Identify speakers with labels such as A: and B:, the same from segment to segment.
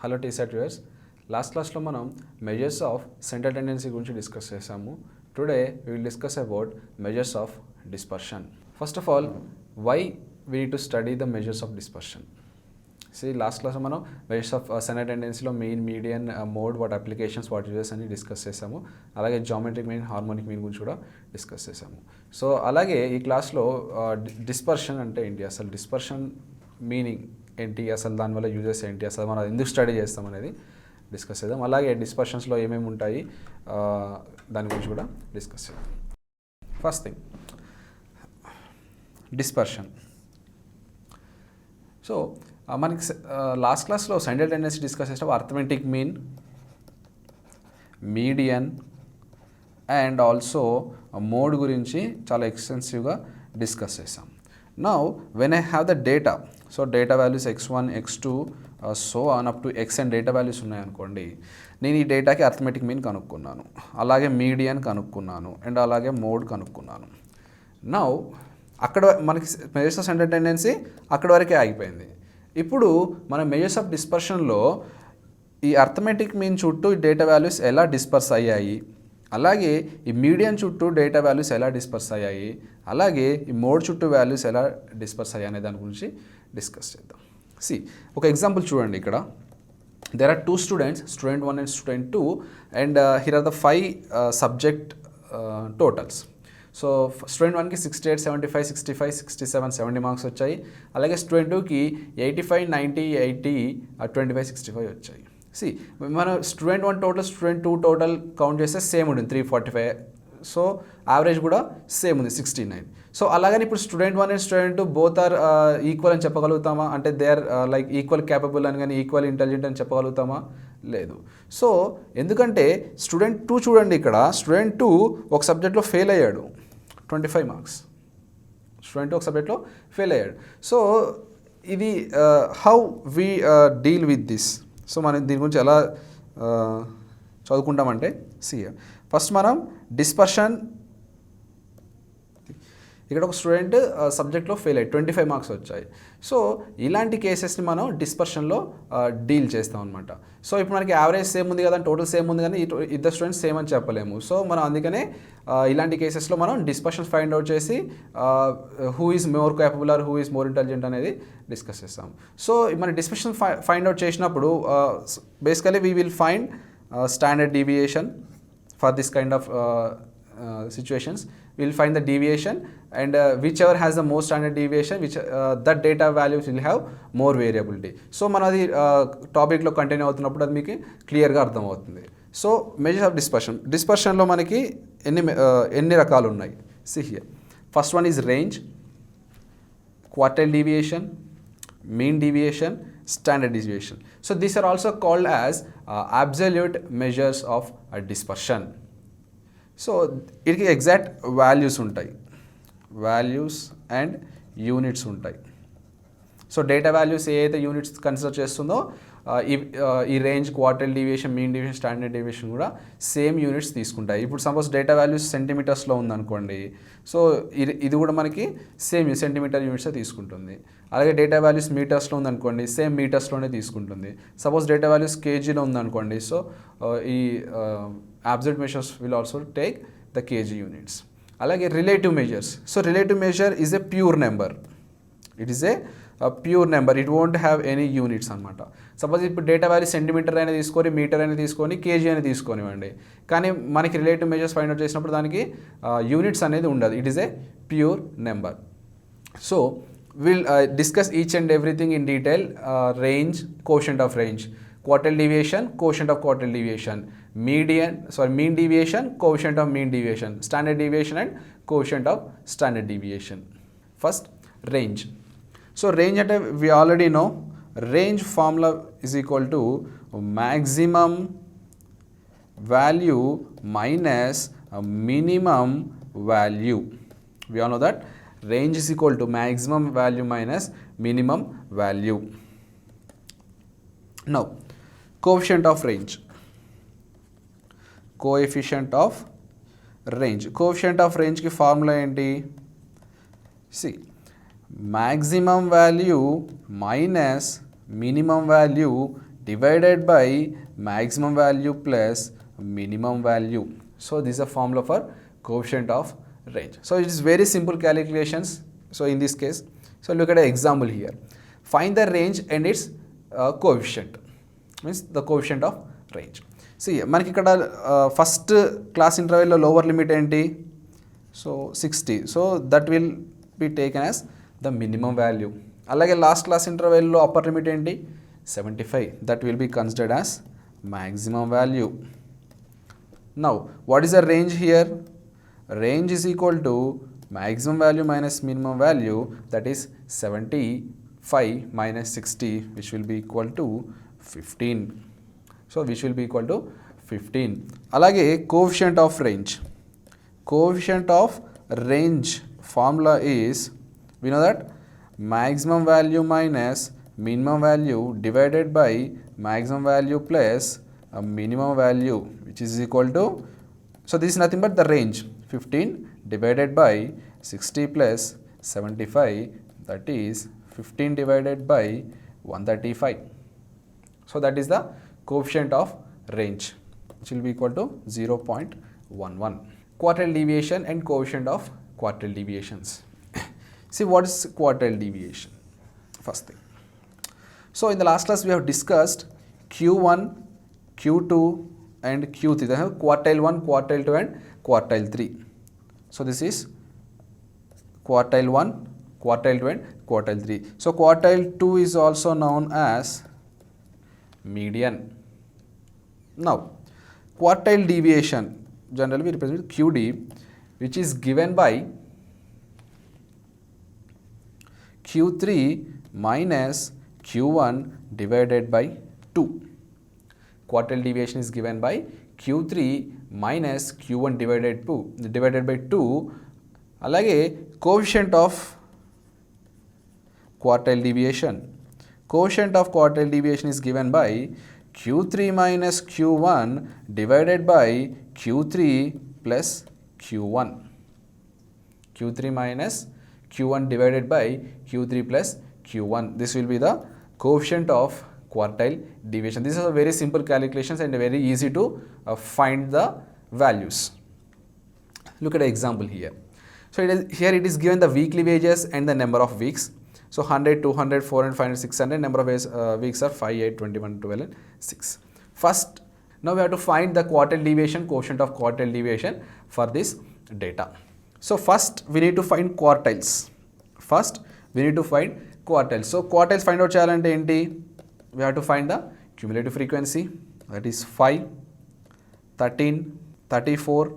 A: Hello టీసెట్ viewers, last క్లాస్లో మనం measures of central tendency గురించి డిస్కస్ చేసాము. Today we will discuss about measures of dispersion. First of all, why we need to study the measures of dispersion. Last క్లాస్లో మనం measures of central టెండెన్సీలో mean, median, mode, వాటి applications, వాటి uses అని discuss చేసాము. అలాగే geometric mean, harmonic mean గురించి కూడా డిస్కస్ చేసాము. సో అలాగే ఈ క్లాస్లో డిస్పర్షన్ అంటే ఏంటి, అసలు డిస్పర్షన్ మీనింగ్ ఏంటి, అసలు దానివల్ల యూజెస్ ఏంటి, అసలు మనం ఎందుకు స్టడీ చేస్తాం అనేది డిస్కస్ చేద్దాం. అలాగే డిస్పర్షన్స్లో ఏమేమి ఉంటాయి దాని గురించి కూడా డిస్కస్ చేద్దాం. First thing, dispersion. సో మనకి లాస్ట్ క్లాస్లో సెంటర్ టెండెన్సీ డిస్కస్ చేసినప్పుడు arithmetic mean, median and also mode గురించి చాలా ఎక్స్టెన్సివ్గా డిస్కస్ చేసాం. Now when I have the data, so data values x1, x2 so on up to x and data values ఉన్నాయనుకోండి, నేను ఈ డేటాకి arithmetic mean కనుక్కున్నాను, అలాగే median కనుక్కున్నాను and అలాగే mode కనుక్కున్నాను. Now అక్కడ మనకి మెజర్స్ ఆఫ్ సెంటర్ టెండెన్సీ అక్కడ వరకే ఆగిపోయింది. ఇప్పుడు మన మెజర్స్ ఆఫ్ డిస్పర్షన్లో ఈ అర్థమెటిక్ మీన్ చుట్టూ డేటా వాల్యూస్ ఎలా డిస్పర్స్ అయ్యాయి, అలాగే ఈ మీడియన్ చుట్టూ డేటా వాల్యూస్ ఎలా డిస్పర్స్ అయ్యాయి, అలాగే ఈ మోడ్ చుట్టూ వాల్యూస్ ఎలా డిస్పర్స్ అయ్యాయి అనే దాని గురించి డిస్కస్ చేద్దాం. ఒక ఎగ్జాంపుల్ చూడండి. ఇక్కడ there are two students, student 1 and student 2, and here are the 5 subject totals. So student 1కి 68, 75, 65, 67, 70 మార్క్స్ వచ్చాయి. అలాగే స్టూడెంట్ 2కి 85, 90, 80, 25, 65 వచ్చాయి. మన student 1 total, student 2 total count చేస్తే సేమ్ ఉంటుంది 345. సో యావరేజ్ కూడా సేమ్ ఉంది 69. సో అలాగని ఇప్పుడు student 1 and student 2 both are equal అని చెప్పగలుగుతామా? అంటే they are like equal capable అని కానీ ఈక్వల్ ఇంటెలిజెంట్ అని చెప్పగలుగుతామా? లేదు. సో ఎందుకంటే స్టూడెంట్ 2 చూడండి, ఇక్కడ స్టూడెంట్ 2 ఒక సబ్జెక్ట్లో ఫెయిల్ అయ్యాడు, 25 మార్క్స్. స్టూడెంట్ ఒక సబ్జెక్ట్లో ఫెయిల్ అయ్యాడు. సో ఇది how we deal with this. So మనం దీని గురించి ఎలా చదువుకుంటామంటే, ఫస్ట్ మనం డిస్పర్షన్. ఇక్కడ ఒక స్టూడెంట్ సబ్జెక్ట్లో ఫెయిల్ అయ్యి 25 మార్క్స్ వచ్చాయి. సో ఇలాంటి కేసెస్ని మనం డిస్పర్షన్లో డీల్ చేస్తాం అనమాట. సో ఇప్పుడు మనకి యావరేజ్ సేమ్ ఉంది కదా, టోటల్ సేమ్ ఉంది, కానీ ఇద్దరు స్టూడెంట్స్ సేమ్ అని చెప్పలేము. సో మనం అందుకనే ఇలాంటి కేసెస్లో మనం డిస్పర్షన్ ఫైండ్ అవుట్ చేసి who is more capable or who is more intelligent అనేది డిస్కస్ చేస్తాం. సో మన డిస్పర్షన్ ఫైండ్ అవుట్ చేసినప్పుడు basically we will find standard deviation for this kind of situations. We will find the deviation, and whichever has the most standard deviation, which that data values will have more variability. So మనది టాపిక్లో continue అవుతున్నప్పుడు అది మీకు క్లియర్గా అర్థమవుతుంది. So measures of dispersion. డిస్పర్షన్లో మనకి ఎన్ని రకాలు ఉన్నాయి? Here first one is range, quartile deviation, mean deviation, standard deviation. So these are also called as absolute measures of dispersion. So itiki exact values untai, values and units untai. So data values ఏ అయితే units consider చేస్తుందో ఈ range, quartile deviation, mean deviation, standard deviation కూడా same units తీసుకుంటాయి. ఇప్పుడు suppose data values సెంటీమీటర్స్లో ఉందనుకోండి, so ఇది కూడా మనకి సేమ్ సెంటీమీటర్ యూనిట్సే తీసుకుంటుంది. అలాగే డేటా వాల్యూస్ మీటర్స్లో ఉందనుకోండి, సేమ్ మీటర్స్లోనే తీసుకుంటుంది. సపోజ్ డేటా వాల్యూస్ కేజీలో ఉందనుకోండి, సో ఈ absolute measures will also take the KG units. అలాగే relative measures. So relative measure is a pure number. It is a pure number, it won't have any units అనమాట. Suppose ఇప్పుడు data value centimetre అయినా తీసుకొని, metre అయినా తీసుకొని, KG అయినా తీసుకొనివ్వండి, కానీ మనకి రిలేటివ్ మెజర్స్ ఫైండ్ అవుట్ చేసినప్పుడు దానికి యూనిట్స్ అనేది ఉండదు. It is a pure number. So will discuss each and everything in detail. Range, quotient of range, quartile deviation, quotient of quartile deviation, mean deviation, quotient of mean deviation, standard deviation and quotient of standard deviation. First range. So range అంటే we already know range formula is equal to maximum value minus minimum value. We all know that range is equal to maximum value minus minimum value. Now coefficient of range. Coefficient of range. Coefficient of range ki formula enti? See, maximum value minus minimum value divided by maximum value plus minimum value. So this is a formula for coefficient of range. So it is very simple calculations. So in this case, so look at an example here. Find the range and its coefficient, means the coefficient of range. See మనకి ఇక్కడ first class ఇంటర్వెల్లో lower limit ఏంటి, so 60, so that will be taken as the minimum value. అలాగే last class ఇంటర్వెల్లో upper limit ఏంటి 75, that will be considered as maximum value. Now what is the range here? Range is equal to maximum value minus minimum value, that is 75 minus 60, which will be equal to 15. So which will be equal to 15. Alage coefficient of range. Coefficient of range formula is, we know that maximum value minus minimum value divided by maximum value plus a minimum value, which is equal to, so this is nothing but the range, 15 divided by 60 plus 75, that is 15 divided by 135. So that is the coefficient of range, which will be equal to 0.11. Quartile deviation and coefficient of quartile deviations. See what is quartile deviation? First thing. So in the last class we have discussed Q1, Q2 and Q3. They have quartile 1, quartile 2 and quartile 3. So this is quartile 1, quartile 2 and quartile 3. So quartile 2 is also known as median. Now quartile deviation generally we represent QD, which is given by Q3 minus Q1 divided by 2. Quartile deviation is given by Q3 minus Q1 divided by 2. Alage coefficient of quartile deviation. Coefficient of quartile deviation is given by Q3 minus Q1 divided by Q3 plus Q1. Q3 minus Q1 divided by Q3 plus Q1. This will be the coefficient of quartile deviation. These are very simple calculations and very easy to find the values. Look at an example here. So here it is given the weekly wages and the number of weeks. So 100, 200, 400, 500, 600, number of weeks are 5, 8, 21, 12 and 6. First, now we have to find the quartile deviation, coefficient of quartile deviation for this data. So first we need to find quartiles. First we need to find quartiles. So quartiles find out cheyalante enti, we have to find the cumulative frequency, that is 5, 13, 34,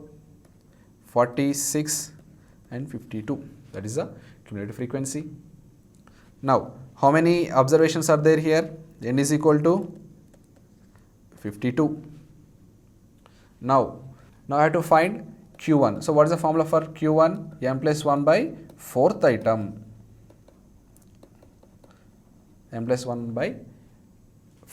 A: 46 and 52. That is the cumulative frequency. Now how many observations are there here? N is equal to 52. Now I have to find Q1. So what is the formula for Q1? M plus 1 by 4th item. M plus 1 by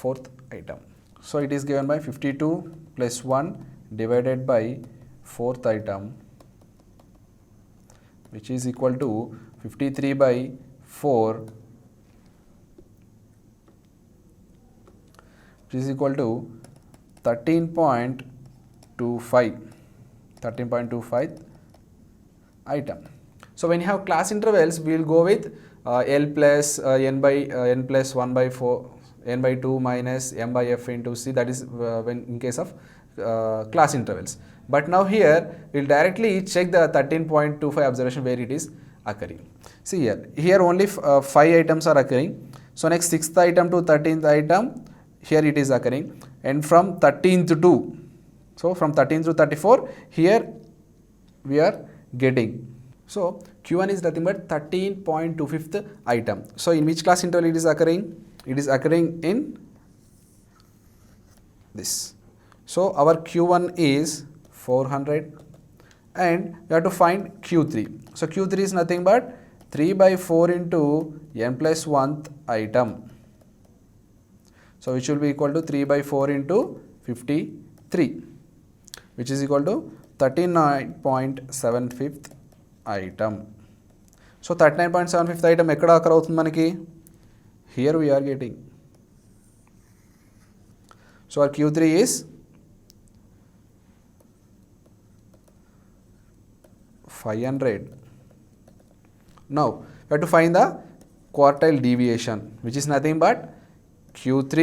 A: 4th item. So it is given by 52 plus 1 divided by 4th item, which is equal to 53 by 4, which is equal to 13.25 item. So when you have class intervals, we will go with L plus n by n plus 1 by 4, n by 2 minus m by f into c. That is when in case of class intervals. But now here we will directly check the 13.25 observation where it is occurring. See here only 5 items are occurring. So next 6th item to 13th item, here it is occurring, and from 13th to, so from 13th to 34 here we are getting. So Q1 is nothing but 13.25th item. So in which class interval it is occurring? It is occurring in this. So our Q1 is 400 and we have to find Q3. So Q3 is nothing but 3 by 4 into n plus 1th item. So which will be equal to 3 by 4 into 53, which is equal to 39.75th item. So 39.75th item ekkada occur avutundi manaki? Here we are getting. So our Q3 is 500. Now we have to find the quartile deviation, which is nothing but Q3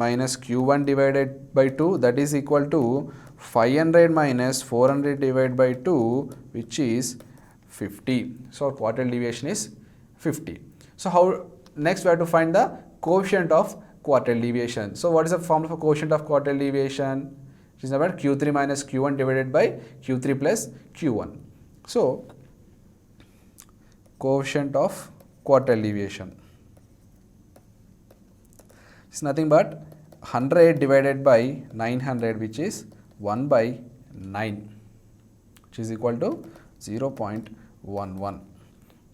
A: minus Q1 divided by 2, that is equal to 500 minus 400 divided by 2, which is 50. So our quartile deviation is 50. So how next we have to find the coefficient of quartile deviation. So what is the formula for coefficient of quartile deviation? It is about Q3 minus Q1 divided by Q3 plus Q1. So coefficient of quartile deviation is nothing but 100 divided by 900, which is 1 by 9, which is equal to 0.11.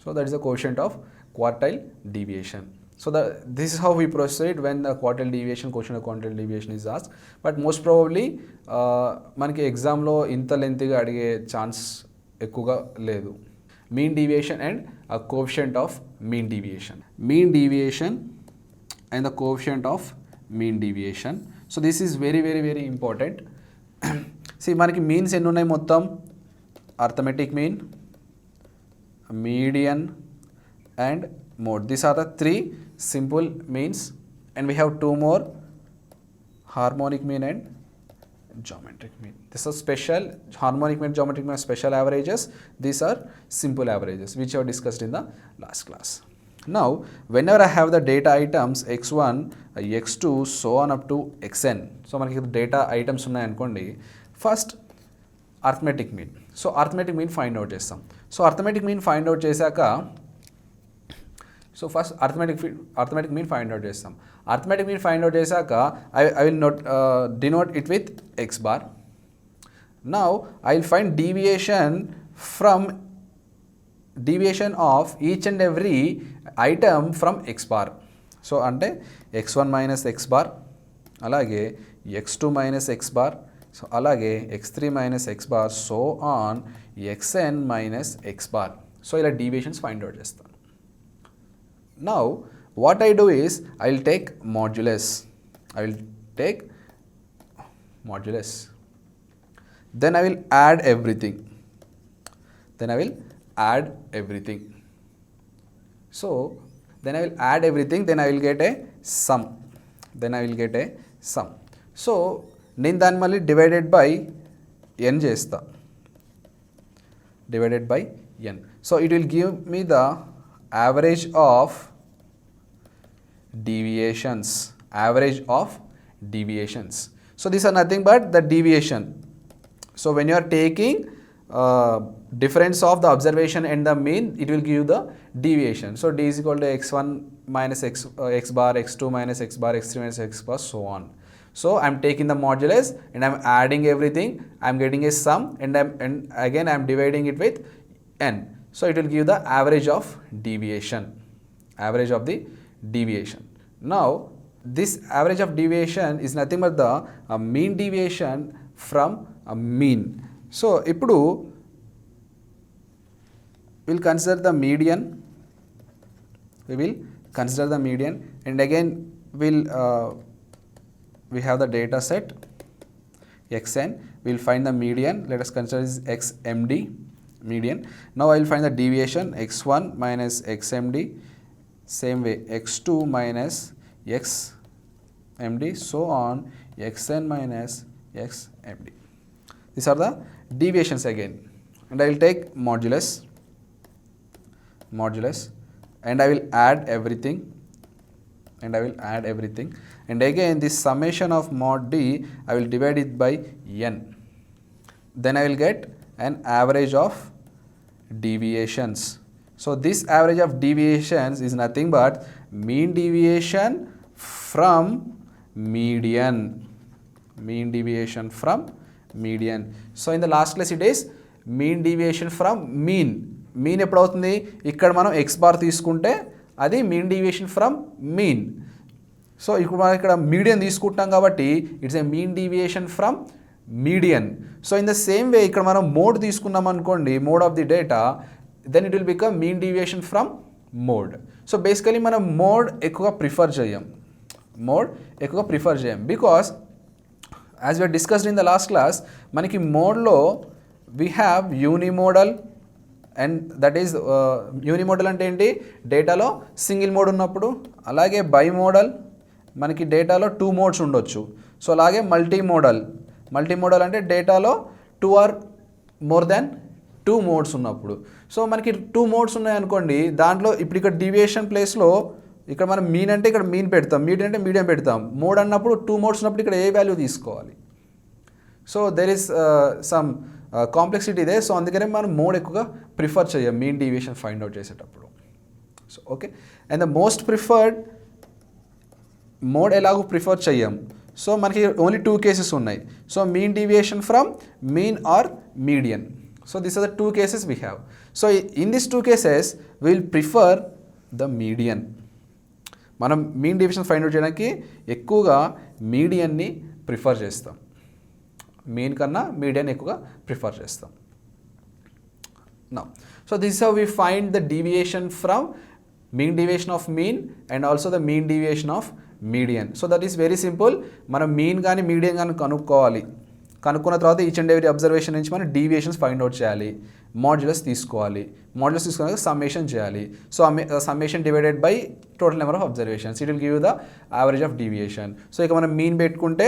A: So that is the coefficient of quartile deviation. So this is how we proceed when the quartile deviation, coefficient of quartile deviation is asked. But most probably మనకి ఎగ్జామ్లో ఇంత లెంతీగా అడిగే chance ఎక్కువగా లేదు. Mean deviation and coefficient of mean deviation. Mean deviation and the coefficient of mean deviation. So this is very important. See మనకి means ఎన్ని ఉన్నాయి మొత్తం? Arithmetic mean, median and mode. These are the three simple means, and we have two more, harmonic mean and geometric mean. This is special. Harmonic mean, geometric mean are special averages. These are simple averages, which I have discussed in the last class. Now whenever I have the data items x1, x2 so on up to xn, so మనకి data items ఉన్నాయనుకోండి, first arithmetic mean. So arithmetic mean find out చేస్తాం. So arithmetic mean find out చేశాక, so first arithmetic mean find out చేస్తాం. Arithmetic mean find out చేశాక I will denote it with x bar. Now I will find deviation of each and every item from x bar. So అంటే x1 minus x bar, అలాగే x2 minus x bar, so అలాగే x3 minus x bar, so on xn minus x bar. So ఇలా deviations find out చేస్తాను. Now what I do is I will take modulus. Then I will add everything. So then I will add everything, then I will get a sum. So నేను దాన్ని మళ్ళీ divided by n చేస్తా. So it will give me the average of deviations. So these are nothing but the deviation. So when you are taking difference of the observation and the mean, it will give the deviation. So d is equal to x1 minus x bar, x2 minus x bar, x3 minus x bar, so on. So I am taking the modulus and I am adding everything. I am getting a sum, and again I am dividing it with n. So it will give the average of the deviation. Now this average of deviation is nothing but the mean deviation from a mean. So ఇప్పుడు we'll consider the median. And again we have the data set xn. We'll find the median. Let us consider this xmd median. Now I will find the deviation x1 minus xmd, same way x2 minus xmd, so on xn minus xmd. These are the deviations again, and I will take modulus, and I will add everything, and again this summation of mod d I will divide it by n. Then I will get an average of deviations. So this average of deviations is nothing but mean deviation from median. So in the last class it is mean deviation from mean. ఎప్పుడు అవుతుంది? ఇక్కడ మనం x bar తీసుకుంటే అది mean deviation from mean. So ఇప్పుడు మనం ఇక్కడ median తీసుకుంటున్నాం కాబట్టి it's a mean deviation from median. So in the same way ఇక్కడ మనం మోడ్ తీసుకున్నాం అనుకోండి, mode of the data, then it will become mean deviation from mode. So basically మనం మోడ్ ఎక్కువగా ప్రిఫర్ చేయం, because as we discussed in the last class, మనకి మోడ్లో we have unimodal and that is unimodal అంటే ఏంటి, డేటాలో single mode ఉన్నప్పుడు. అలాగే బైమోడల్, మనకి డేటాలో 2 మోడ్స్ ఉండొచ్చు. సో అలాగే మల్టీమోడల్ అంటే డేటాలో 2 ఆర్ మోర్ దాన్ 2 మోడ్స్ ఉన్నప్పుడు. సో మనకి 2 మోడ్స్ ఉన్నాయనుకోండి, దాంట్లో ఇప్పుడు ఇక్కడ డీవియేషన్ ప్లేస్లో ఇక్కడ మనం మీన్ అంటే ఇక్కడ మీన్ పెడతాం, మీడియం అంటే మీడియం పెడతాం. మోడ్ అన్నప్పుడు 2 మోడ్స్ ఉన్నప్పుడు ఇక్కడ ఏ వాల్యూ తీసుకోవాలి. So there is some complexity ఇదే. సో అందుకనే మనం మోడ్ ఎక్కువగా ప్రిఫర్ చేయం మీన్ డీవియేషన్ ఫైండ్ అవుట్ చేసేటప్పుడు. So okay, and the most preferred mode ఎలాగో ప్రిఫర్ చెయ్యం. సో మనకి ఓన్లీ 2 కేసెస్ ఉన్నాయి. So mean deviation from mean or median. So these are the 2 cases we have. So in this 2 cases will prefer the median. మనం mean deviation find out చేయడానికి ఎక్కువగా మీడియన్ని prefer చేస్తాం. Mean కన్నా median ఎక్కువగా prefer చేస్తాం. Now so this how we find the deviation from mean deviation of mean and also the mean deviation of median. So that is very simple. మనం mean కానీ median కానీ కనుక్కున్న తర్వాత each and every observation నుంచి మనం deviations find out చేయాలి, modulus తీసుకోవాలి. Modulus తీసుకున్నాక సమ్మేషన్ చేయాలి. So summation divided by total number of observations, it will give the average of deviation. So ఇక మనం మీన్ పెట్టుకుంటే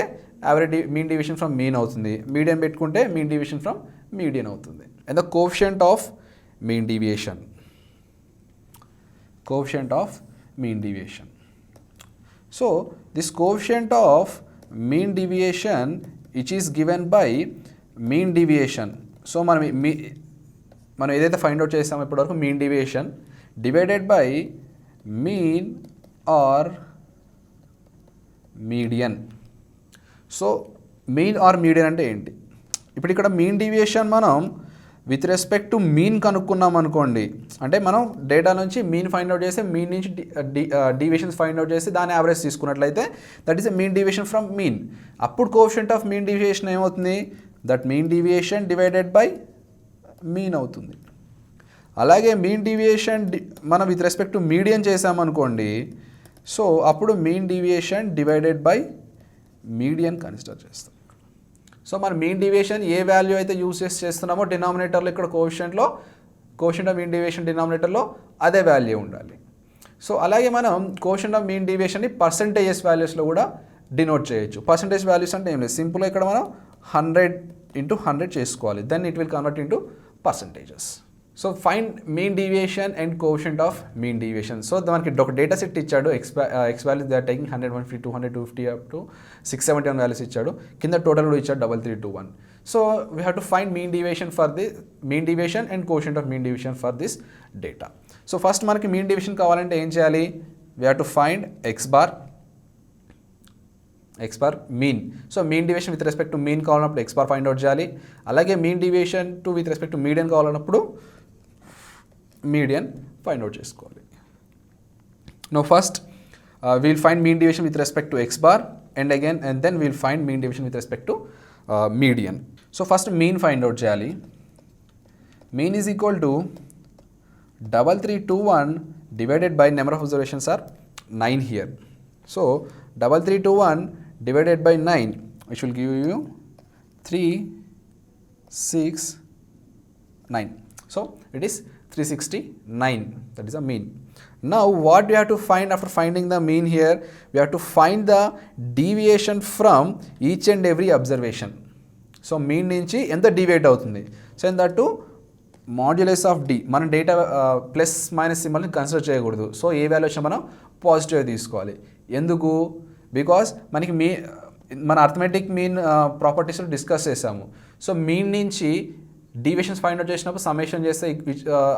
A: మీన్ డీవియేషన్ ఫ్రమ్ మీన్ అవుతుంది, మీడియన్ పెట్టుకుంటే మీన్ డీవియేషన్ ఫ్రమ్ మీడియన్ అవుతుంది. And the coefficient of mean deviation, So this coefficient of mean deviation which is given by mean deviation. So మనం ఏదైతే find out చేస్తామో ఇప్పటివరకు mean deviation divided by mean or median. So mean or median అంటే ఏంటి? ఇప్పుడు ఇక్కడ mean deviation మనం with respect to mean కనుక్కున్నాం అనుకోండి, అంటే మనం డేటా నుంచి మీన్ ఫైండ్ అవుట్ చేస్తే మీన్ నుంచి డీవియేషన్స్ ఫైండ్ అవుట్ చేసి దాని యావరేజ్ తీసుకున్నట్లయితే that is a mean deviation from mean. అప్పుడు కోఎఫిషియంట్ ఆఫ్ మీన్ డీవియేషన్ ఏమవుతుంది? That mean deviation divided by mean అవుతుంది. అలాగే మీన్ డీవియేషన్ మనం విత్ రెస్పెక్ట్ టు మీడియన్ చేసామనుకోండి, సో అప్పుడు mean deviation divided by median consider చేస్తాం. So మన mean deviation ఏ value అయితే యూజ్ చేస్తున్నామో డినామినేటర్లో ఇక్కడ కోఎఫిషియంట్ ఆఫ్ మీన్ డీవియేషన్ డినామినేటర్లో అదే వాల్యూ ఉండాలి. సో అలాగే మనం కోఎఫిషియంట్ ఆఫ్ మీన్ డీవియేషన్ని పర్సంటేజెస్ వాల్యూస్లో కూడా డినోట్ చేయొచ్చు. పర్సంటేజ్ వాల్యూస్ అంటే ఏం లేదు, సింపుల్గా ఇక్కడ మనం 100/100 చేసుకోవాలి, then it will convert into percentages. So find mean deviation and coefficient of mean deviation. So మనకి ఒక డేటా సెట్ ఇచ్చాడు, X values they are taking 100, 150, 200, 250 up to 671 values ఇచ్చాడు, కింద టోటల్ కూడా ఇచ్చాడు 3321. So we have to find mean deviation and coefficient of mean deviation for this data. So first మనకి mean deviation కావాలంటే ఏం చేయాలి? We have to find x bar mean. So mean deviation with respect to mean కావాలన్నప్పుడు x bar find out చేయాలి. అలాగే mean deviation to with respect to median కావాలన్నప్పుడు median find out చేసుకోవాలి. No first we'll find mean deviation with respect to x bar and then we'll find mean deviation with respect to median. So first mean find out చేయాలి. Mean is equal to 3321 divided by number of observations are 9 here. So 3321 divided by 9, which will give you 369. So it is 369. That is a mean. Now what we have to find after finding the mean here? We have to find the deviation from each and every observation. So mean నుంచి ఎంత deviate అవుతుంది? So in that too modulus of D, మనం data plus minus సింబల్ని consider చేయకూడదు. So ఏ value వచ్చినా మనం positive తీసుకోవాలి. ఎందుకు? బికాస్ మనకి మన అర్థమెటిక్ మీన్ ప్రాపర్టీస్లో డిస్కస్ చేసాము. సో మీన్ నుంచి డీవియేషన్స్ ఫైండ్ అవుట్ చేసినప్పుడు సమ్మేషన్ చేస్తే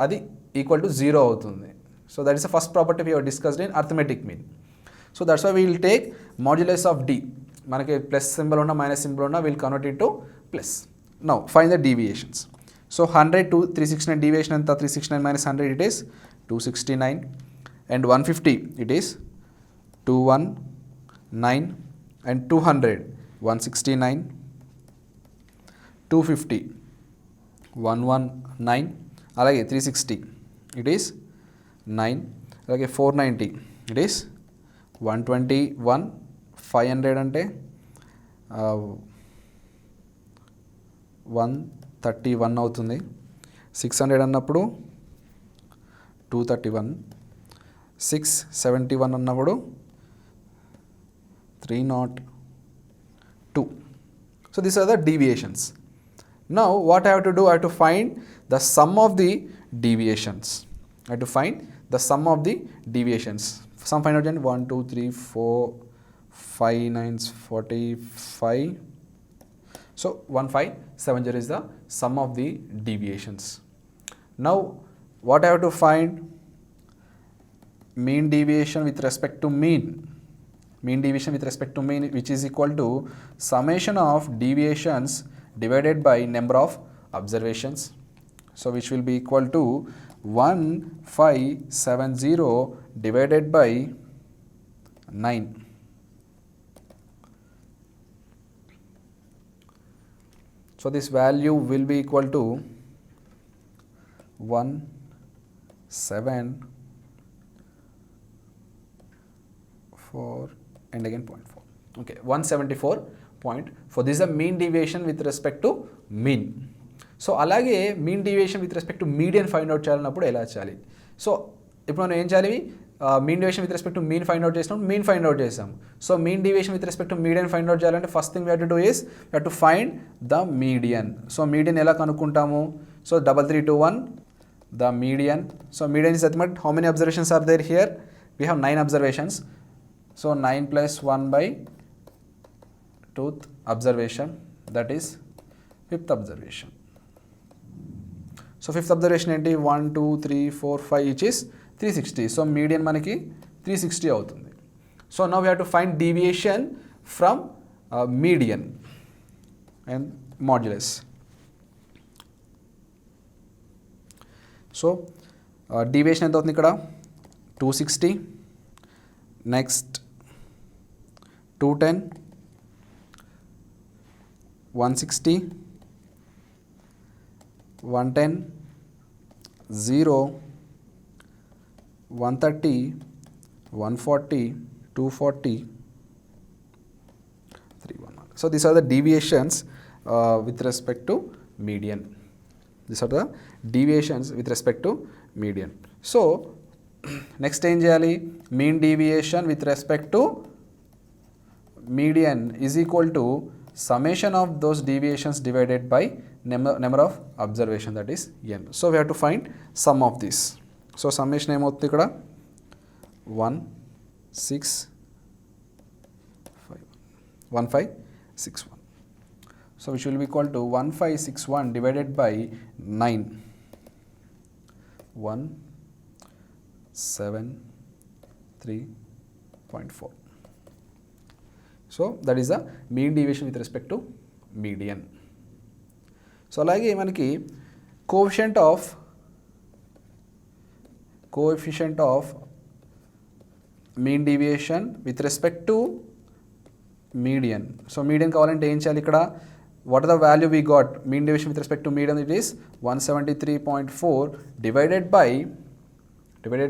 A: అది ఈక్వల్ టు 0 అవుతుంది. So that is the first property we have discussed in arithmetic mean. So that's why we will take modulus of D. మనకి plus symbol ఉన్నా minus symbol ఉన్నా will convert it to plus. Now find the deviations. So 100 to 369 deviation anta 369 minus 100 it is 269 and 150 it is 219 and 200 169 250 119 alage 360 it is 9 alage 490 it is 121 500 ante 131 అవుతుంది. 600 అన్నప్పుడు 231, 671 అన్నప్పుడు 302. So these are the deviations. Now what I have to do, I have to find the sum of the deviations. I have to find the sum of the deviations. Sum find out 1 2 3 4 5 9 45. So 1570 is the sum of the deviations. Now what I have to find, mean deviation with respect to mean. Mean deviation with respect to mean, which is equal to summation of deviations divided by number of observations. So which will be equal to 1570 divided by 9. So this value will be equal to 174 and again 0.4. Okay, 174.4. This is the mean deviation with respect to mean. So అలాగే mean deviation with respect to median find out చేయాలన్నప్పుడు ఎలా చేయాలి? So ఇప్పుడు మనం ఏం చేయాలి? Mean deviation with respect to mean find out చేసినప్పుడు mean find out చేసాం. So mean deviation with respect to median find out చేయాలంటే first thing we have to do is we have to find the median. So median ఎలా కనుక్కుంటాము? So 3321 the median. So median is nothing but how many observations are there here? We have 9 observations. So 9 plus 1 by 2th observation, that is 5th observation. So 5th observation ఏంటి? 1 2 3 4 5 each is 360. So median మనకి 360 అవుతుంది. So now we have to find deviation from median and modulus. So deviation ఎంత అవుతుంది ఇక్కడ? 260, next 210, 160, 110, 0, 130, 140, 240, 311. So these are the deviations with respect to median. These are the deviations with respect to median. So next ఏం చేయాలి? mean deviation with respect to median is equal to summation of those deviations divided by number of observation, that is n. So we have to find sum of this. So summation ఏమవుతుంది ఇక్కడ? 1561. So which will be equal to 1561 divided by 9. 173.4. So that is the mean deviation with respect to median. So అలాగే మనకి coefficient of mean deviation with respect to median. So median కావాలంటే ఏం చేయాలి ఇక్కడ? What are the value we got? Mean deviation with respect to median, it is 173.4 divided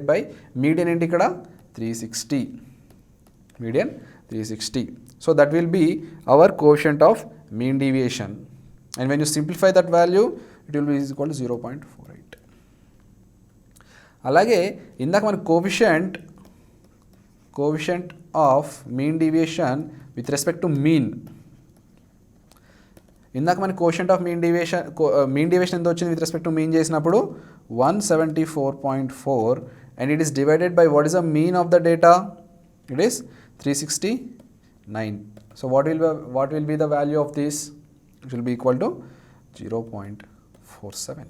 A: by median ఏంటి ఇక్కడ? 360. Median 360. So that will be our coefficient of mean deviation. And when you simplify that value, it will be equal to 0.48. అలాగే ఇందాక మన coefficient of mean deviation with respect to mean. ఇందాక మన quotient of mean deviation ఎంత వచ్చింది with respect to mean చేసినప్పుడు? 174.4 and it is divided by what is the mean of the data? It is 369. So what will be the value of this? It will be equal to 0.47.